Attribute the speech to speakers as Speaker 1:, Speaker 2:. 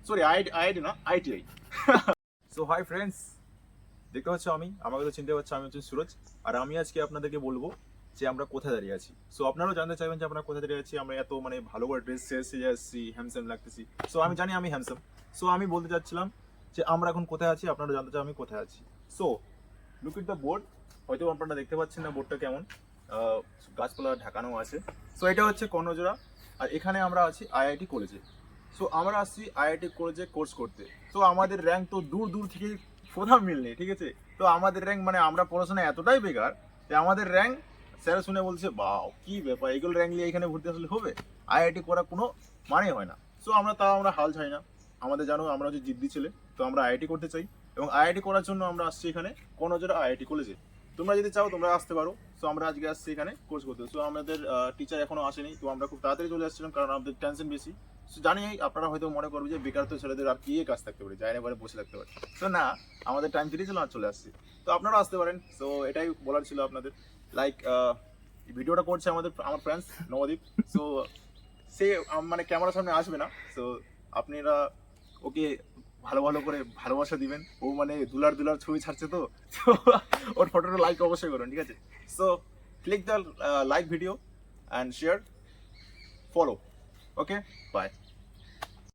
Speaker 1: Sorry IIT না, ITI. So hi friends, দেখতে পাচ্ছ আমাকে তো চিনতে পারছো, আমি হচ্ছে সুরজ। আর আমি আজকে আপনাদেরকে বলবো যে আমরা কোথায় দাঁড়িয়ে আছি। সো আপনারাও জানতে চাইবেন যে আমরা কোথায় দাঁড়িয়ে আছি, আমরা এত মানে ভালো করে ড্রেস সেজে আসছি, হ্যান্ডসাম লাগতেছি। সো আমি জানি আমি হ্যান্ডসাম। সো আমি বলতে চাচ্ছিলাম যে আমরা এখন কোথায় আছি, আপনারা জানতে চান আমি কোথায় আছি। So look at the board. হয়তো আপনারা দেখতে পাচ্ছেন না বোর্ডটা কেমন, গাছপালা ঢাকানো আছে। সো এটা হচ্ছে কর্ণজোড়া, আর এখানে আমরা আছি আইআইটি কলেজে। সো আমরা আসছি আইআইটি কলেজে কোর্স করতে। তো আমাদের র্যাঙ্ক তো দূর দূর থেকে কোথাও মিল নেই, ঠিক আছে। তো আমাদের র্যাঙ্ক মানে আমরা পড়াশোনা এতটাই বেকার যে আমাদের র্যাঙ্ক স্যার শুনে বলছে বাও কি ব্যাপার, এগুলো র্যাঙ্ক নিয়ে এখানে ভর্তি আসলে হবে, আইআইটি করা কোনো মানে হয় না। সো আমরা হাল ছাই না। আমাদের জানো আমরা হচ্ছে জিদ্দি ছেলে, তো আমরা আইআইটি করতে চাই এবং আইআইটি করার জন্য আমরা আসছি এখানে কর্ণজোড়া আইআইটি কলেজে। তোমরা যদি চাও তোমরা আসতে পারো। সো আমরা আজকে আসছি এখানে কোর্স করতে। সো আমাদের টিচার এখনো আসেনি, তো আমরা খুব তাড়াতাড়ি চলে আসছিলাম কারণ আমাদের টেনশন বেশি। সো জানি আপনারা হয়তো মনে করবে যে বেকার তো ছেলেদের আর কি কাজ থাকতে পারে, যায় না ঘরে বসে থাকতে পারে। তো না, আমাদের টাইম ফিরে ছিল আর চলে আসছি। তো আপনারা আসতে পারেন। সো এটাই বলার ছিল আপনাদের। লাইক ভিডিওটা করছে আমার ফ্রেন্ডস নবদ্বীপ। সো সে মানে ক্যামেরার সামনে আসবে না। সো আপনারা ওকে ভালো ভালো করে ভালোবাসা দিবেন। ও মানে দুলার দুলার ছবি ছাড়ছে, তো ওর ফটোটা লাইক অবশ্যই করুন, ঠিক আছে। So click the like video and share, follow. Okay, by.